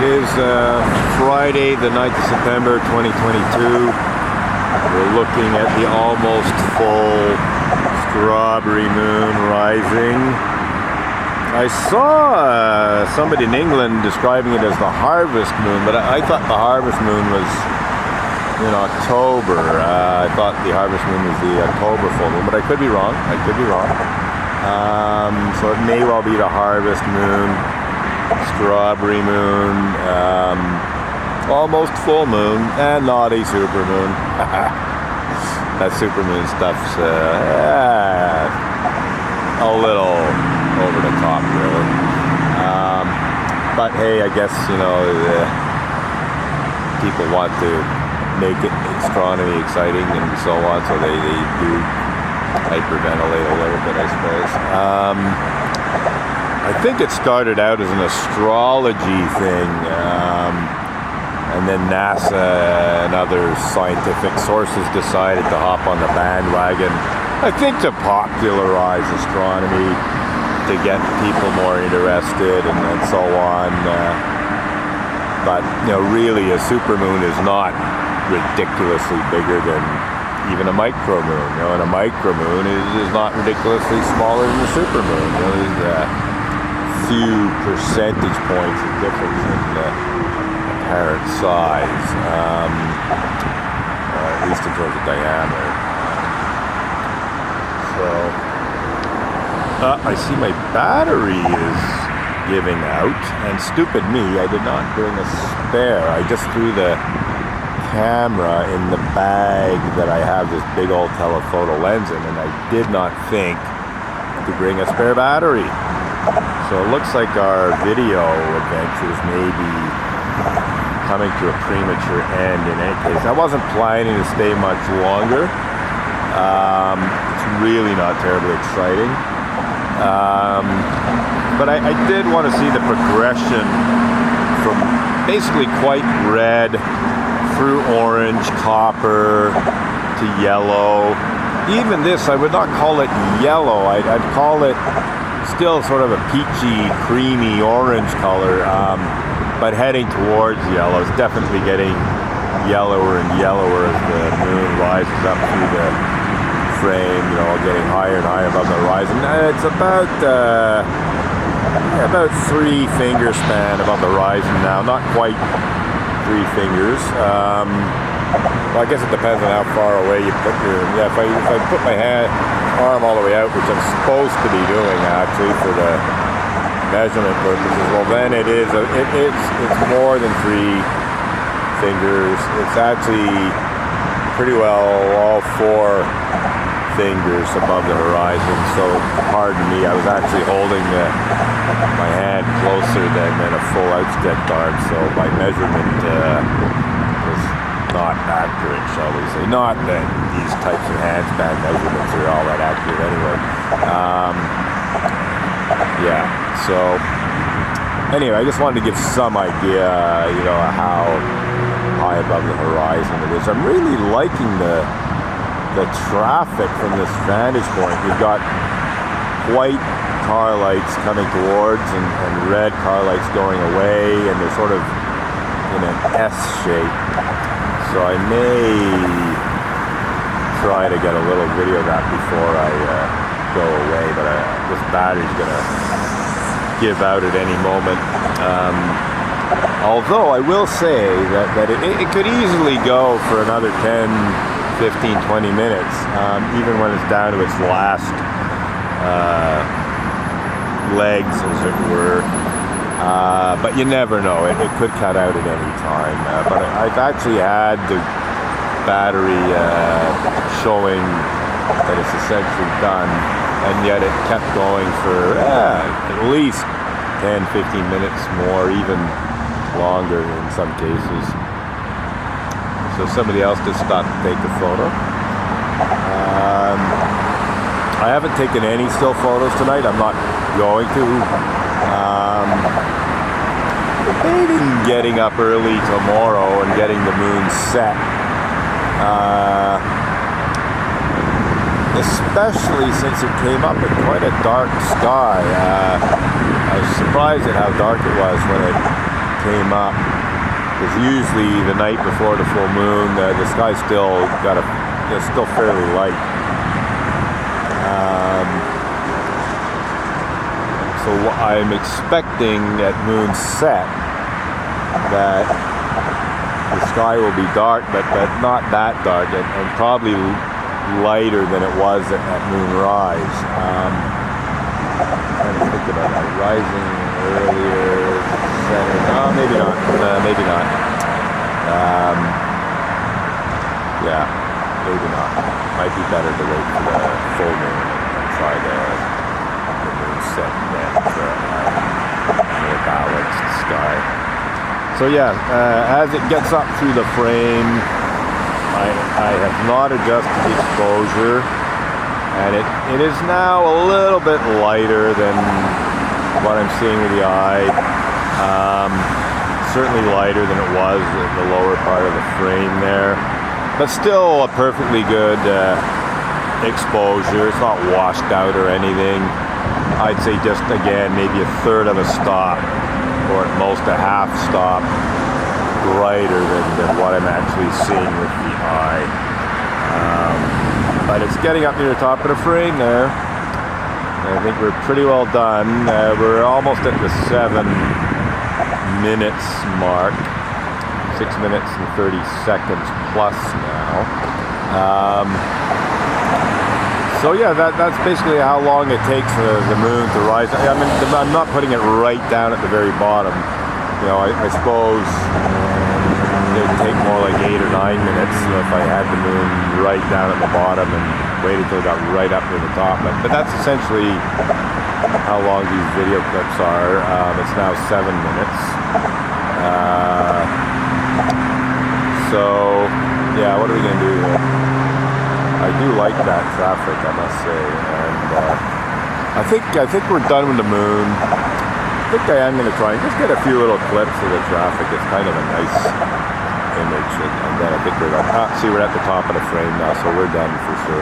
is Friday, the 9th of September, 2022. We're looking at the almost full strawberry moon rising. I saw somebody in England describing it as the harvest moon, but I thought the harvest moon was in October. I thought the harvest moon was the October full moon, but I could be wrong. So it may well be the harvest moon, strawberry moon, almost full moon, and not a super moon. That super moon stuff's a little over the top, really. But hey, I guess people want to make it astronomy exciting and so on, so they do hyperventilate a little bit, I suppose. I think it started out as an astrology thing, and then NASA and other scientific sources decided to hop on the bandwagon, I think to popularize astronomy, to get people more interested and so on. But really a supermoon is not ridiculously bigger than even a micromoon. And a micromoon is not ridiculously smaller than a supermoon. There's a few percentage points of difference in apparent size, at least in terms of diameter. I see my battery is giving out, and stupid me, I did not bring a spare. I just threw the camera in the bag that I have this big old telephoto lens in, and I did not think to bring a spare battery. So it looks like our video adventures may be coming to a premature end in any case. I wasn't planning to stay much longer. It's really not terribly exciting. But I did want to see the progression from basically quite red through orange, copper to yellow. Even this, I would not call it yellow. I'd call it still sort of a peachy, creamy orange color, but heading towards yellow. It's definitely getting yellower and yellower as the moon rises up through the frame, getting higher and higher above the horizon. It's about 3 finger span above the horizon now, not quite 3 fingers. Well, I guess it depends on how far away you put your. Yeah, if I put my arm all the way out, which I'm supposed to be doing actually for the measurement purposes, well then it's more than 3 fingers. It's actually pretty well all 4 fingers above the horizon. So pardon me, I was actually holding my hand closer than a full outstretched arm, so my measurement was not accurate, shall we say. Not that these types of handspan measurements are all that accurate anyway. So anyway, I just wanted to give some idea, how high above the horizon it is. I'm really liking the traffic from this vantage point. We've got white car lights coming towards and red car lights going away, and they're sort of in an S shape. So I may try to get a little video of that before I go away, but this battery's gonna give out at any moment. Although I will say that it could easily go for another 10, 15, 20 minutes, even when it's down to its last legs, as it were. But you never know. It could cut out at any time. But I've actually had the battery showing that it's essentially done, and yet it kept going for at least 10, 15 minutes more, even longer in some cases. So somebody else just stopped to take a photo. I haven't taken any still photos tonight. I'm not going to. Debating getting up early tomorrow and getting the moon set. Especially since it came up in quite a dark sky. I was surprised at how dark it was when it came up, because usually the night before the full moon, the sky's still it's still fairly light. So I'm expecting at moon set that the sky will be dark, but not that dark, and probably lighter than it was at moon rise. I'm trying to think about that. Rising earlier, setting. Oh, maybe not. Maybe not. Yeah, maybe not. Might be better to wait for the full moon and try the moon set then for a more balanced sky. So yeah, as it gets up through the frame, I have not adjusted the exposure, and it is now a little bit lighter than what I'm seeing with the eye. Certainly lighter than it was in the lower part of the frame there, but still a perfectly good exposure. It's not washed out or anything. I'd say just, again, maybe a third of a stop, or at most a half stop brighter than what I'm actually seeing with the eye. But it's getting up near the top of the frame there. I think we're pretty well done. We're almost at the 7 minutes mark. 6 minutes and 30 seconds plus now. So yeah, that's basically how long it takes the moon to rise. I mean, I'm not putting it right down at the very bottom. You know, I suppose it would take more like 8 or 9 minutes if I had the moon right down at the bottom and waited till it got right up to the top. But that's essentially how long these video clips are. It's now 7 minutes. So yeah, what are we gonna do here? I do like that traffic, I must say, and I think we're done with the moon. I think I am going to try and just get a few little clips of the traffic. It's kind of a nice image, and then I think we're done. See, we're at the top of the frame now, so we're done for sure.